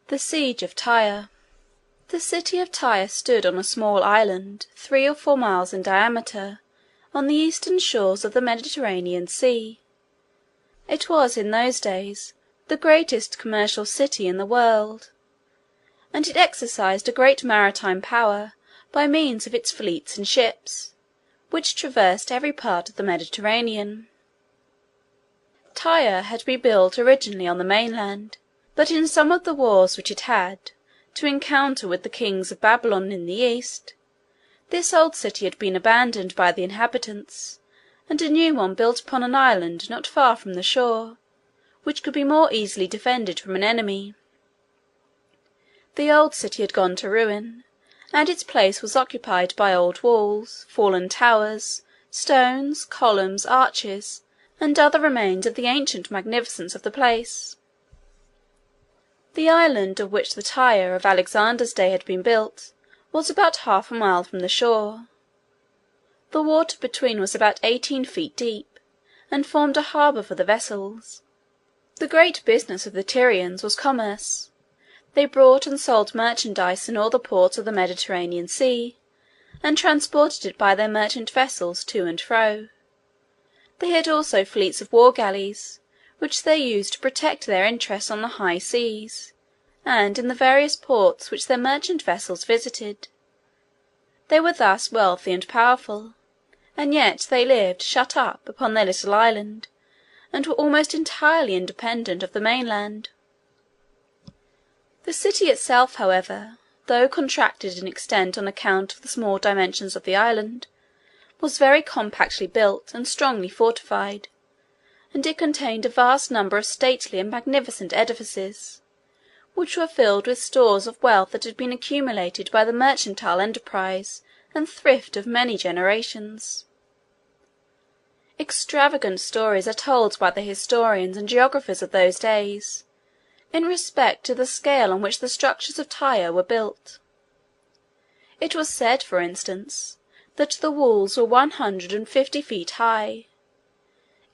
The Siege of Tyre. The city of Tyre stood on a small island 3 or 4 miles in diameter on the eastern shores of the Mediterranean Sea. It was in those days the greatest commercial city in the world, and it exercised a great maritime power by means of its fleets and ships, which traversed every part of the Mediterranean. Tyre had been built originally on the mainland, but in some of the wars which it had to encounter with the kings of Babylon in the east, this old city had been abandoned by the inhabitants, and a new one built upon an island not far from the shore, which could be more easily defended from an enemy. The old city had gone to ruin, and its place was occupied by old walls, fallen towers, stones, columns, arches, and other remains of the ancient magnificence of the place. The island of which the Tyre of Alexander's day had been built was about half a mile from the shore. The water between was about 18 feet deep, and formed a harbour for the vessels. The great business of the Tyrians was commerce. They bought and sold merchandise in all the ports of the Mediterranean Sea, and transported it by their merchant vessels to and fro. They had also fleets of war galleys, which they used to protect their interests on the high seas, and in the various ports which their merchant vessels visited. They were thus wealthy and powerful, and yet they lived shut up upon their little island, and were almost entirely independent of the mainland. The city itself, however, though contracted in extent on account of the small dimensions of the island, was very compactly built and strongly fortified, and it contained a vast number of stately and magnificent edifices, which were filled with stores of wealth that had been accumulated by the mercantile enterprise and thrift of many generations. Extravagant stories are told by the historians and geographers of those days, in respect to the scale on which the structures of Tyre were built. It was said, for instance, that the walls were 150 feet high.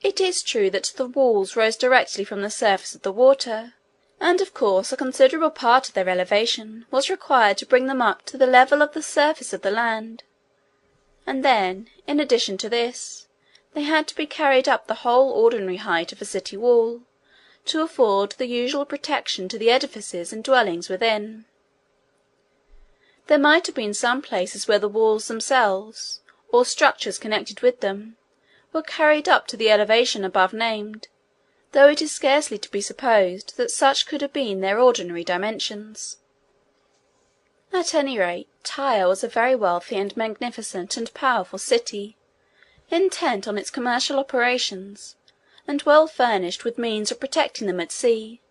It is true that the walls rose directly from the surface of the water, and of course a considerable part of their elevation was required to bring them up to the level of the surface of the land, and then, in addition to this, they had to be carried up the whole ordinary height of a city wall, to afford the usual protection to the edifices and dwellings within. There might have been some places where the walls themselves, or structures connected with them, were carried up to the elevation above named, though it is scarcely to be supposed that such could have been their ordinary dimensions. At any rate, Tyre was a very wealthy and magnificent and powerful city, intent on its commercial operations, and well furnished with means of protecting them at sea,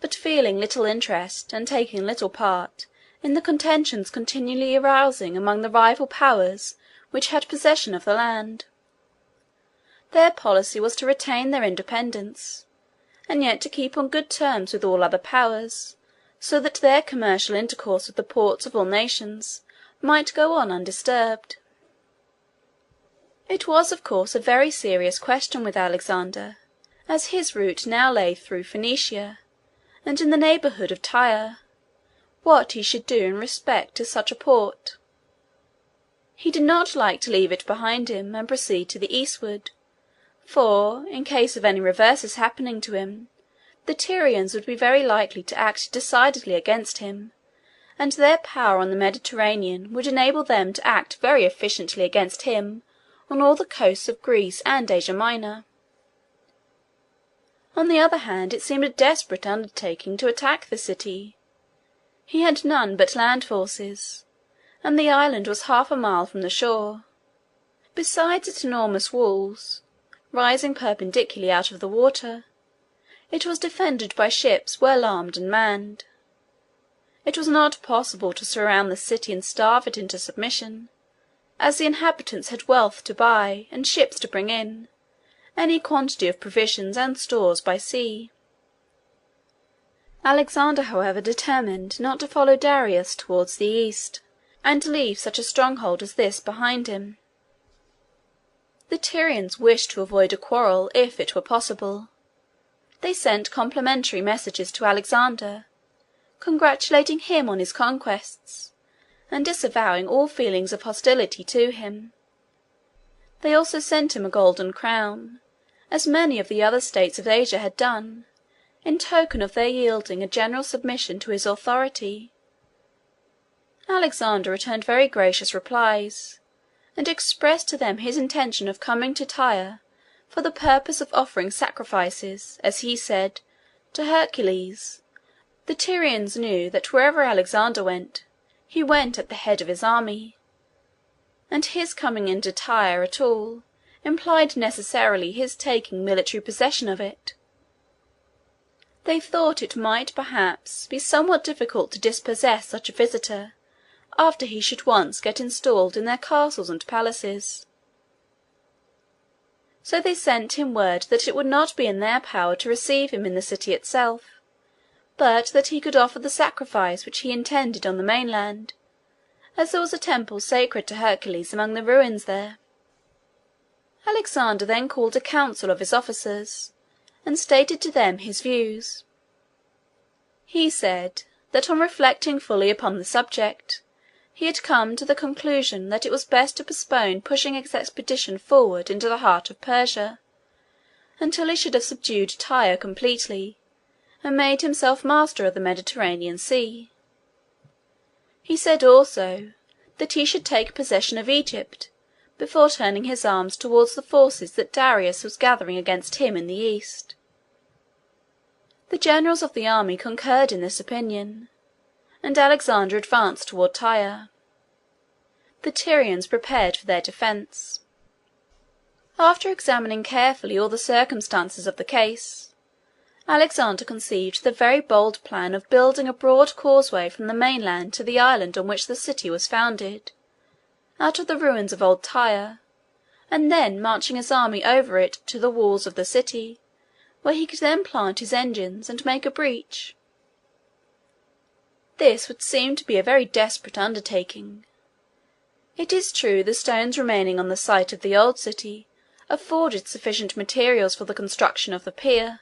but feeling little interest and taking little part in the contentions continually arising among the rival powers which had possession of the land. Their policy was to retain their independence, and yet to keep on good terms with all other powers, so that their commercial intercourse with the ports of all nations might go on undisturbed. It was of course a very serious question with Alexander, as his route now lay through Phoenicia, and in the neighbourhood of Tyre, what he should do in respect to such a port. He did not like to leave it behind him and proceed to the eastward, for, in case of any reverses happening to him, the Tyrians would be very likely to act decidedly against him, and their power on the Mediterranean would enable them to act very efficiently against him on all the coasts of Greece and Asia Minor. On the other hand, it seemed a desperate undertaking to attack the city. He had none but land forces, and the island was half a mile from the shore. Besides its enormous walls, rising perpendicularly out of the water, it was defended by ships well armed and manned. It was not possible to surround the city and starve it into submission, as the inhabitants had wealth to buy and ships to bring in any quantity of provisions and stores by sea. Alexander, however, determined not to follow Darius towards the east, and to leave such a stronghold as this behind him. The Tyrians wished to avoid a quarrel if it were possible. They sent complimentary messages to Alexander, congratulating him on his conquests, and disavowing all feelings of hostility to him. They also sent him a golden crown, as many of the other states of Asia had done, in token of their yielding a general submission to his authority. Alexander returned very gracious replies, and expressed to them his intention of coming to Tyre for the purpose of offering sacrifices, as he said, to Hercules. The Tyrians knew that wherever Alexander went, he went at the head of his army, and his coming into Tyre at all implied necessarily his taking military possession of it. They thought it might perhaps be somewhat difficult to dispossess such a visitor after he should once get installed in their castles and palaces. So they sent him word that it would not be in their power to receive him in the city itself, but that he could offer the sacrifice which he intended on the mainland, as there was a temple sacred to Hercules among the ruins there. Alexander then called a council of his officers, and stated to them his views. He said that on reflecting fully upon the subject, he had come to the conclusion that it was best to postpone pushing his expedition forward into the heart of Persia, until he should have subdued Tyre completely, and made himself master of the Mediterranean Sea. He said also that he should take possession of Egypt before turning his arms towards the forces that Darius was gathering against him in the east. The generals of the army concurred in this opinion, and Alexander advanced toward Tyre. The Tyrians prepared for their defence. After examining carefully all the circumstances of the case, Alexander conceived the very bold plan of building a broad causeway from the mainland to the island on which the city was founded, out of the ruins of old Tyre, and then marching his army over it to the walls of the city, where he could then plant his engines and make a breach. This would seem to be a very desperate undertaking. It is true the stones remaining on the site of the old city afforded sufficient materials for the construction of the pier,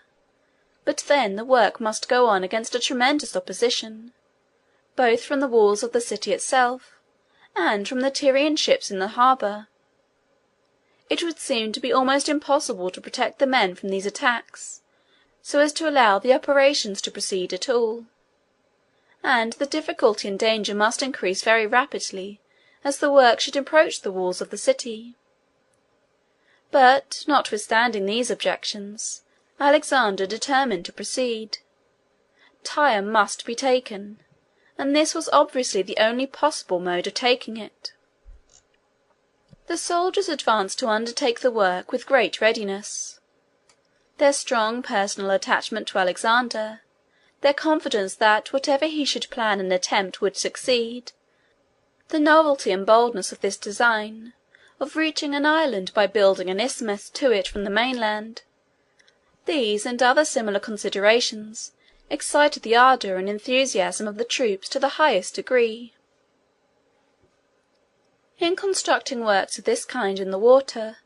but then the work must go on against a tremendous opposition, both from the walls of the city itself and from the Tyrian ships in the harbour. It would seem to be almost impossible to protect the men from these attacks, so as to allow the operations to proceed at all, and the difficulty and danger must increase very rapidly as the work should approach the walls of the city. But, notwithstanding these objections, Alexander determined to proceed. Tyre must be taken, and this was obviously the only possible mode of taking it. The soldiers advanced to undertake the work with great readiness. Their strong personal attachment to Alexander, their confidence that whatever he should plan and attempt would succeed, the novelty and boldness of this design, of reaching an island by building an isthmus to it from the mainland, these and other similar considerations excited the ardour and enthusiasm of the troops to the highest degree. In constructing works of this kind in the water,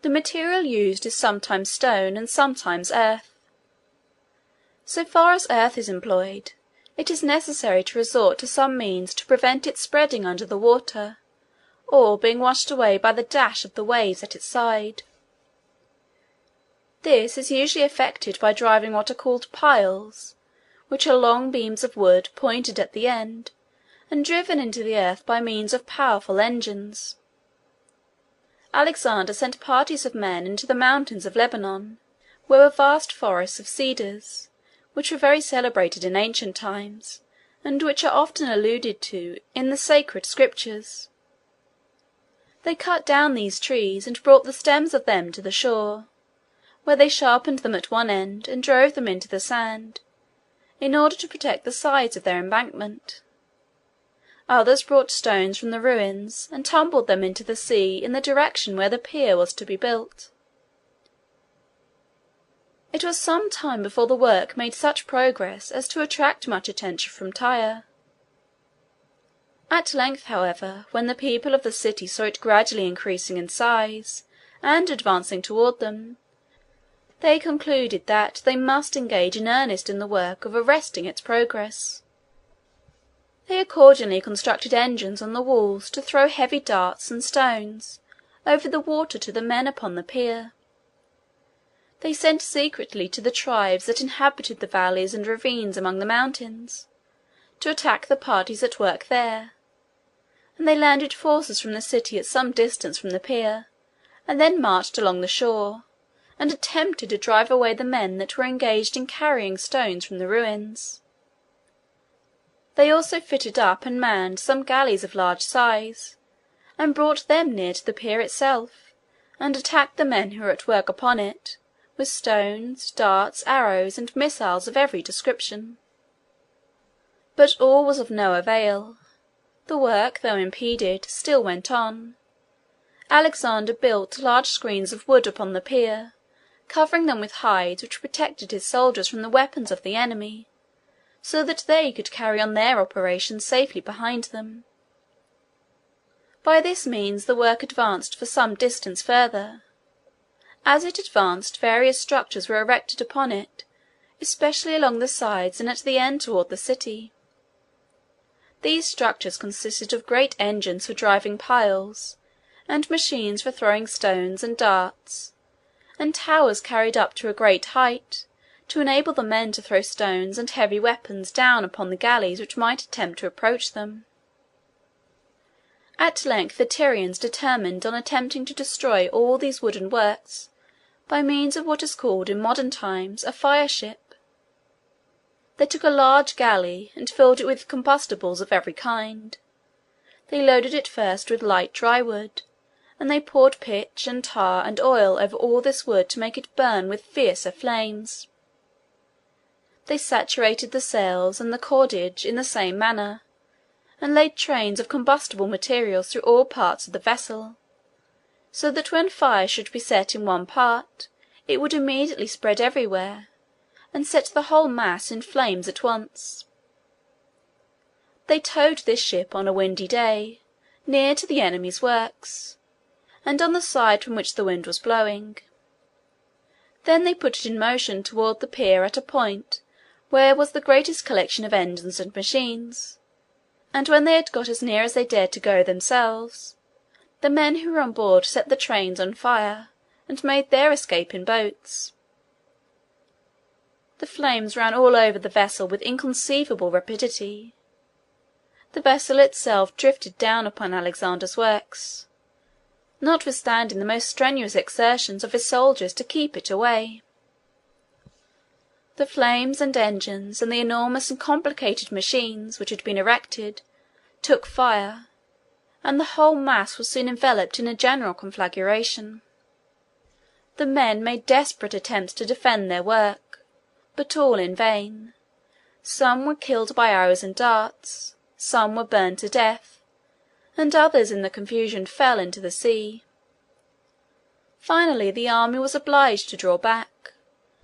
the material used is sometimes stone and sometimes earth. So far as earth is employed, it is necessary to resort to some means to prevent its spreading under the water, or being washed away by the dash of the waves at its side. This is usually effected by driving what are called piles, which are long beams of wood pointed at the end, and driven into the earth by means of powerful engines. Alexander sent parties of men into the mountains of Lebanon, where were vast forests of cedars, which were very celebrated in ancient times, and which are often alluded to in the sacred scriptures. They cut down these trees and brought the stems of them to the shore, where they sharpened them at one end and drove them into the sand, in order to protect the sides of their embankment. Others brought stones from the ruins and tumbled them into the sea in the direction where the pier was to be built. It was some time before the work made such progress as to attract much attention from Tyre. At length, however, when the people of the city saw it gradually increasing in size, and advancing toward them, they concluded that they must engage in earnest in the work of arresting its progress. They accordingly constructed engines on the walls to throw heavy darts and stones over the water to the men upon the pier. They sent secretly to the tribes that inhabited the valleys and ravines among the mountains, to attack the parties at work there, and they landed forces from the city at some distance from the pier, and then marched along the shore, and attempted to drive away the men that were engaged in carrying stones from the ruins. They also fitted up and manned some galleys of large size, and brought them near to the pier itself, and attacked the men who were at work upon it, with stones, darts, arrows, and missiles of every description. But all was of no avail. The work, though impeded, still went on. Alexander built large screens of wood upon the pier, covering them with hides which protected his soldiers from the weapons of the enemy, so that they could carry on their operations safely behind them. By this means the work advanced for some distance further. As it advanced, various structures were erected upon it, especially along the sides and at the end toward the city. These structures consisted of great engines for driving piles, and machines for throwing stones and darts, and towers carried up to a great height, to enable the men to throw stones and heavy weapons down upon the galleys which might attempt to approach them. At length the Tyrians determined on attempting to destroy all these wooden works by means of what is called in modern times a fire ship. They took a large galley and filled it with combustibles of every kind. They loaded it first with light dry wood, and they poured pitch and tar and oil over all this wood to make it burn with fiercer flames. They saturated the sails and the cordage in the same manner, and laid trains of combustible materials through all parts of the vessel, so that when fire should be set in one part, it would immediately spread everywhere, and set the whole mass in flames at once. They towed this ship on a windy day, near to the enemy's works, and on the side from which the wind was blowing. Then they put it in motion toward the pier at a point where was the greatest collection of engines and machines, and when they had got as near as they dared to go themselves, the men who were on board set the trains on fire, and made their escape in boats. The flames ran all over the vessel with inconceivable rapidity. The vessel itself drifted down upon Alexander's works, notwithstanding the most strenuous exertions of his soldiers to keep it away. The flames and engines, and the enormous and complicated machines which had been erected, took fire, and the whole mass was soon enveloped in a general conflagration. The men made desperate attempts to defend their work, but all in vain. Some were killed by arrows and darts, some were burned to death, and others in the confusion fell into the sea. Finally the army was obliged to draw back,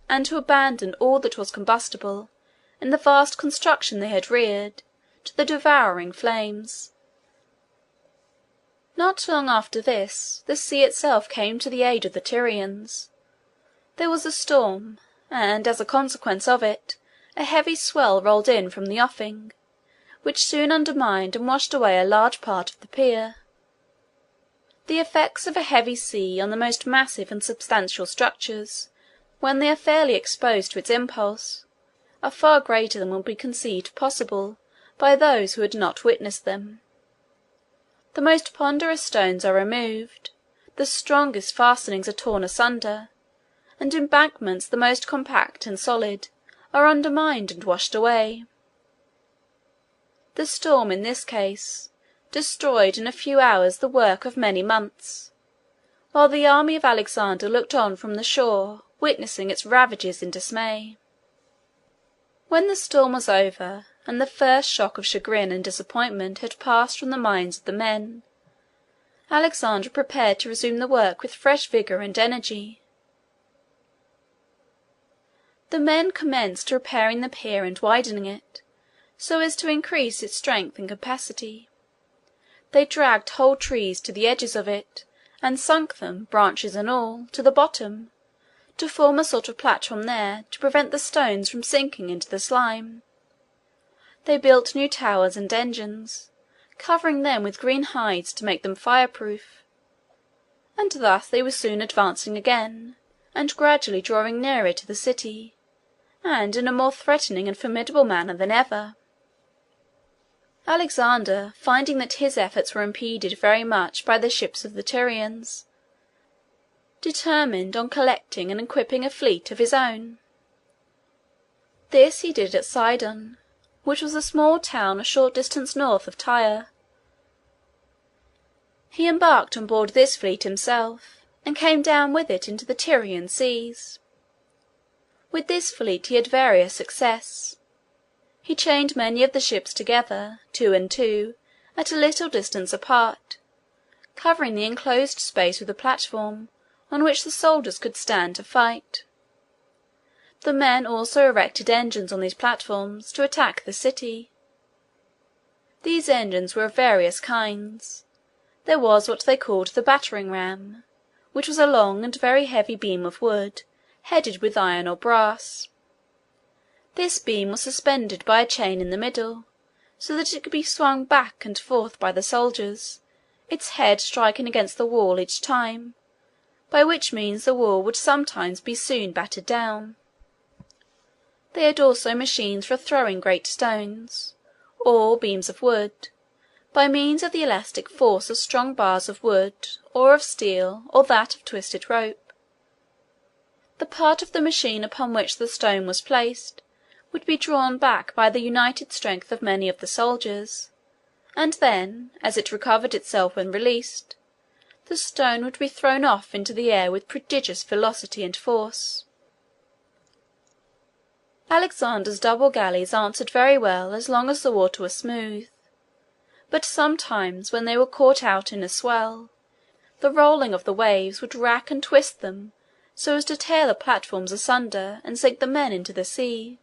and to abandon all that was combustible in the vast construction they had reared to the devouring flames. Not long after this, the sea itself came to the aid of the Tyrians. There was a storm, and, as a consequence of it, a heavy swell rolled in from the offing, which soon undermined and washed away a large part of the pier. The effects of a heavy sea on the most massive and substantial structures, when they are fairly exposed to its impulse, are far greater than will be conceived possible by those who had not witnessed them. The most ponderous stones are removed, the strongest fastenings are torn asunder, and embankments the most compact and solid are undermined and washed away. The storm in this case destroyed in a few hours the work of many months, while the army of Alexander looked on from the shore, witnessing its ravages in dismay. When the storm was over, and the first shock of chagrin and disappointment had passed from the minds of the men, Alexander prepared to resume the work with fresh vigour and energy. The men commenced repairing the pier and widening it, so as to increase its strength and capacity. They dragged whole trees to the edges of it, and sunk them, branches and all, to the bottom, to form a sort of platform there to prevent the stones from sinking into the slime. They built new towers and engines, covering them with green hides to make them fireproof, and thus they were soon advancing again, and gradually drawing nearer to the city, and in a more threatening and formidable manner than ever. Alexander, finding that his efforts were impeded very much by the ships of the Tyrians, determined on collecting and equipping a fleet of his own. This he did at Sidon, which was a small town a short distance north of Tyre. He embarked on board this fleet himself, and came down with it into the Tyrian seas. With this fleet he had various success. He chained many of the ships together, two and two, at a little distance apart, covering the enclosed space with a platform on which the soldiers could stand to fight. The men also erected engines on these platforms to attack the city. These engines were of various kinds. There was what they called the battering ram, which was a long and very heavy beam of wood, headed with iron or brass. This beam was suspended by a chain in the middle, so that it could be swung back and forth by the soldiers, its head striking against the wall each time, by which means the wall would sometimes be soon battered down. They had also machines for throwing great stones, or beams of wood, by means of the elastic force of strong bars of wood, or of steel, or that of twisted rope. The part of the machine upon which the stone was placed would be drawn back by the united strength of many of the soldiers, and then, as it recovered itself when released, the stone would be thrown off into the air with prodigious velocity and force. Alexander's double galleys answered very well as long as the water was smooth, but sometimes when they were caught out in a swell, the rolling of the waves would rack and twist them so as to tear the platforms asunder and sink the men into the sea.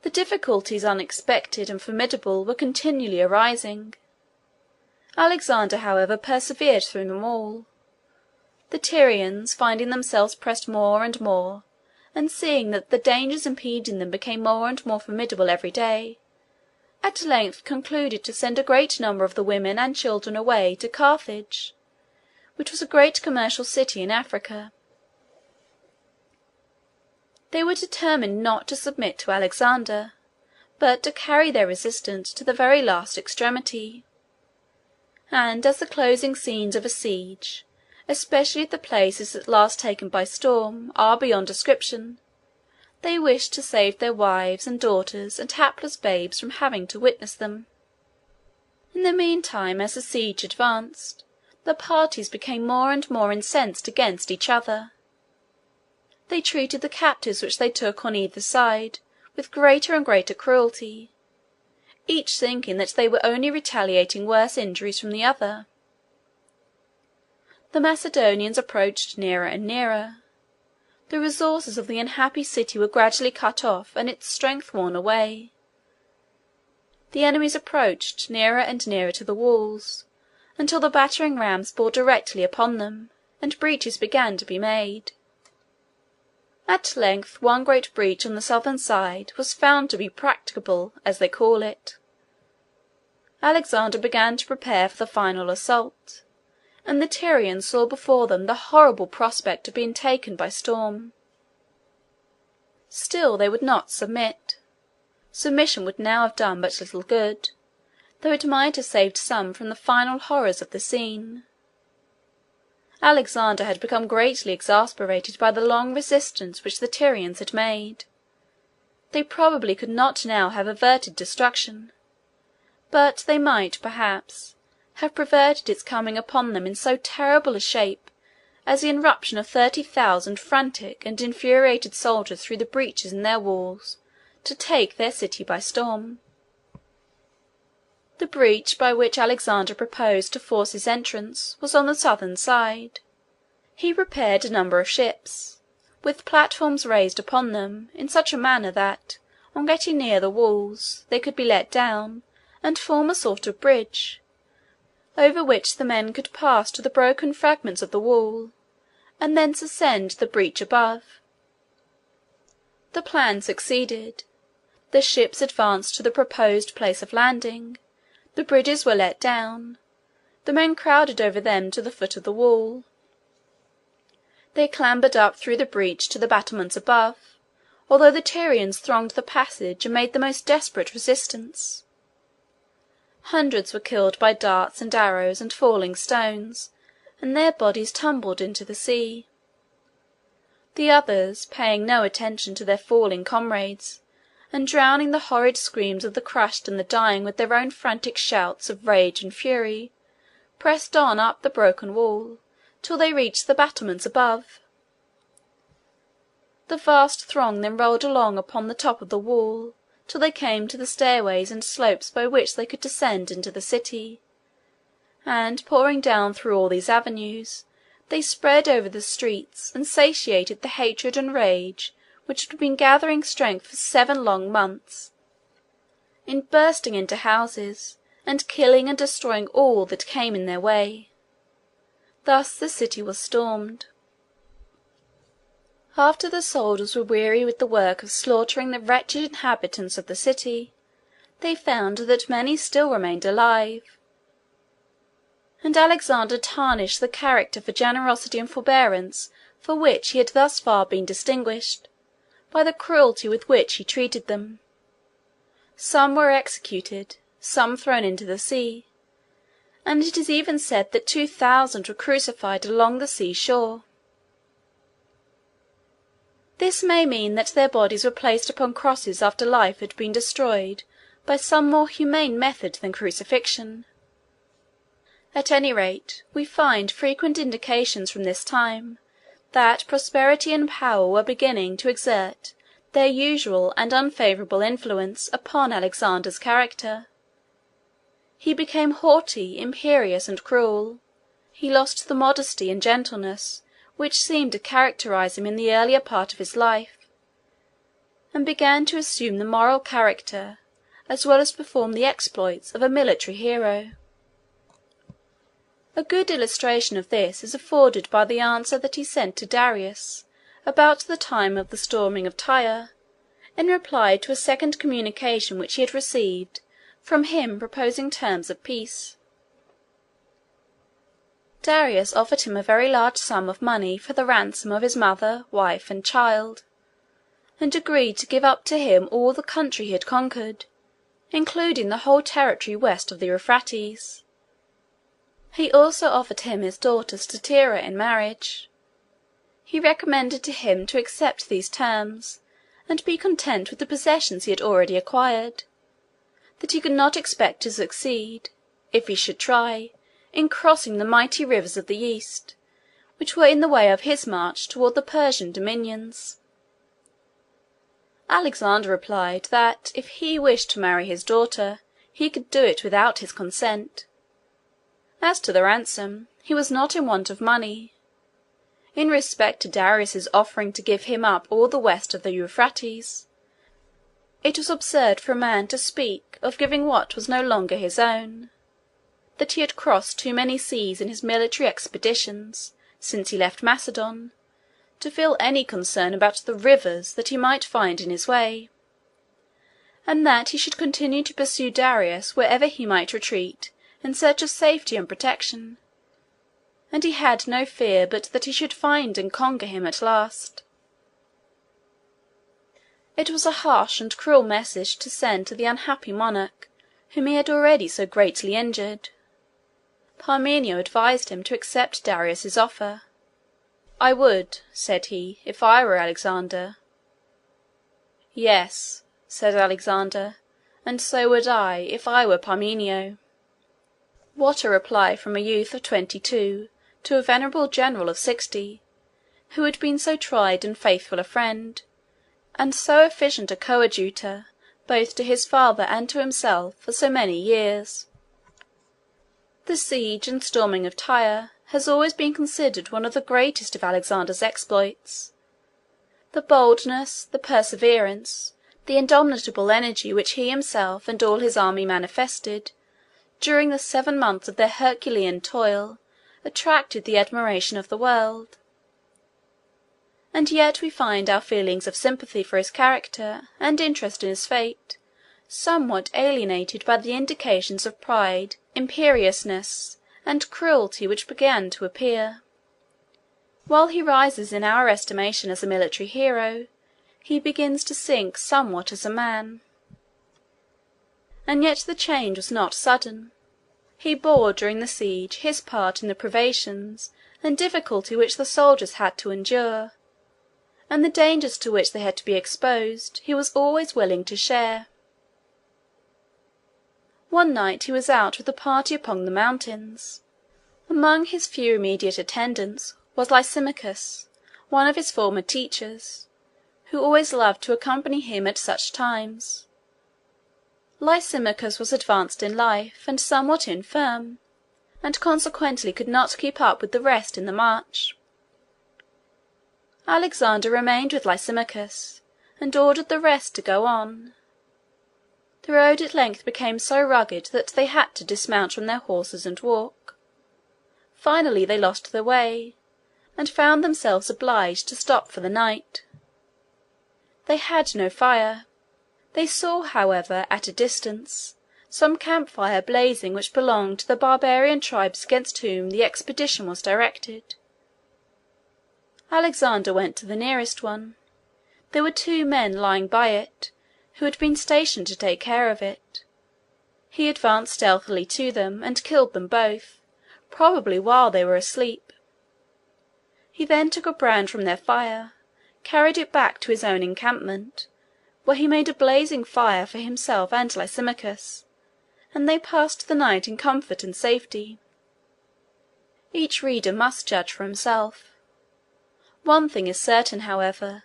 The difficulties, unexpected and formidable, were continually arising. Alexander, however, persevered through them all. The Tyrians, finding themselves pressed more and more, and seeing that the dangers impeding them became more and more formidable every day, at length concluded to send a great number of the women and children away to Carthage, which was a great commercial city in Africa. They were determined not to submit to Alexander, but to carry their resistance to the very last extremity. And as the closing scenes of a siege, especially at the places at last taken by storm, are beyond description, they wished to save their wives and daughters and hapless babes from having to witness them. In the meantime, as the siege advanced, the parties became more and more incensed against each other. They treated the captives which they took on either side with greater and greater cruelty, each thinking that they were only retaliating worse injuries from the other. The Macedonians approached nearer and nearer. The resources of the unhappy city were gradually cut off and its strength worn away. The enemies approached nearer and nearer to the walls, until the battering rams bore directly upon them, and breaches began to be made. At length one great breach on the southern side was found to be practicable, as they call it. Alexander began to prepare for the final assault, and the Tyrians saw before them the horrible prospect of being taken by storm. Still they would not submit. Submission would now have done but little good, though it might have saved some from the final horrors of the scene. Alexander had become greatly exasperated by the long resistance which the Tyrians had made. They probably could not now have averted destruction, but they might, perhaps, have prevented its coming upon them in so terrible a shape as the irruption of 30,000 frantic and infuriated soldiers through the breaches in their walls to take their city by storm. The breach by which Alexander proposed to force his entrance was on the southern side. He prepared a number of ships, with platforms raised upon them in such a manner that, on getting near the walls, they could be let down, and form a sort of bridge, over which the men could pass to the broken fragments of the wall, and thence ascend the breach above. The plan succeeded. The ships advanced to the proposed place of landing, the bridges were let down, the men crowded over them to the foot of the wall. They clambered up through the breach to the battlements above, although the Tyrians thronged the passage and made the most desperate resistance. Hundreds were killed by darts and arrows and falling stones, and their bodies tumbled into the sea. The others, paying no attention to their falling comrades, and drowning the horrid screams of the crushed and the dying with their own frantic shouts of rage and fury, pressed on up the broken wall, till they reached the battlements above. The vast throng then rolled along upon the top of the wall, till they came to the stairways and slopes by which they could descend into the city, and pouring down through all these avenues, they spread over the streets and satiated the hatred and rage which had been gathering strength for 7 long months, in bursting into houses, and killing and destroying all that came in their way. Thus the city was stormed. After the soldiers were weary with the work of slaughtering the wretched inhabitants of the city, they found that many still remained alive, and Alexander tarnished the character for generosity and forbearance for which he had thus far been distinguished, by the cruelty with which he treated them. Some were executed, some thrown into the sea, and it is even said that 2,000 were crucified along the sea shore. This may mean that their bodies were placed upon crosses after life had been destroyed by some more humane method than crucifixion. At any rate, we find frequent indications from this time that prosperity and power were beginning to exert their usual and unfavourable influence upon Alexander's character. He became haughty, imperious, and cruel. He lost the modesty and gentleness which seemed to characterize him in the earlier part of his life, and began to assume the moral character, as well as perform the exploits, of a military hero. A good illustration of this is afforded by the answer that he sent to Darius about the time of the storming of Tyre, in reply to a second communication which he had received from him proposing terms of peace. Darius offered him a very large sum of money for the ransom of his mother, wife, and child, and agreed to give up to him all the country he had conquered, including the whole territory west of the Euphrates. He also offered him his daughter Statira in marriage. He recommended to him to accept these terms, and be content with the possessions he had already acquired; that he could not expect to succeed, if he should try, in crossing the mighty rivers of the East, which were in the way of his march toward the Persian dominions. Alexander replied that if he wished to marry his daughter, he could do it without his consent. As to the ransom, he was not in want of money. In respect to Darius's offering to give him up all the west of the Euphrates, it was absurd for a man to speak of giving what was no longer his own; that he had crossed too many seas in his military expeditions, since he left Macedon, to feel any concern about the rivers that he might find in his way, and that he should continue to pursue Darius wherever he might retreat in search of safety and protection, and he had no fear but that he should find and conquer him at last. It was a harsh and cruel message to send to the unhappy monarch whom he had already so greatly injured. Parmenio advised him to accept Darius's offer. "I would," said he, "if I were Alexander." "Yes," said Alexander, "and so would I, if I were Parmenio." What a reply from a youth of 22 to a venerable general of 60, who had been so tried and faithful a friend, and so efficient a coadjutor, both to his father and to himself, for so many years! The siege and storming of Tyre has always been considered one of the greatest of Alexander's exploits. The boldness, the perseverance, the indomitable energy which he himself and all his army manifested during the 7 months of their Herculean toil attracted the admiration of the world. and yet we find our feelings of sympathy for his character and interest in his fate somewhat alienated by the indications of pride, imperiousness, and cruelty which began to appear. While he rises in our estimation as a military hero, he begins to sink somewhat as a man. And yet the change was not sudden. He bore during the siege his part in the privations and difficulty which the soldiers had to endure, and the dangers to which they had to be exposed he was always willing to share. One night he was out with a party upon the mountains. Among his few immediate attendants was Lysimachus, one of his former teachers, who always loved to accompany him at such times. Lysimachus was advanced in life and somewhat infirm, and consequently could not keep up with the rest in the march. Alexander remained with Lysimachus, and ordered the rest to go on. The road at length became so rugged that they had to dismount from their horses and walk. Finally they lost their way, and found themselves obliged to stop for the night. They had no fire. They saw, however, at a distance, some campfire blazing which belonged to the barbarian tribes against whom the expedition was directed. Alexander went to the nearest one. There were 2 men lying by it, who had been stationed to take care of it. He advanced stealthily to them, and killed them both, probably while they were asleep. He then took a brand from their fire, carried it back to his own encampment, where he made a blazing fire for himself and Lysimachus, and they passed the night in comfort and safety. Each reader must judge for himself. One thing is certain, however,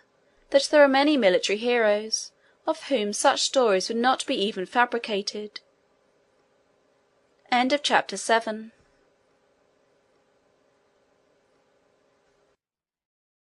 that there are many military heroes of whom such stories would not be even fabricated. Chapter 8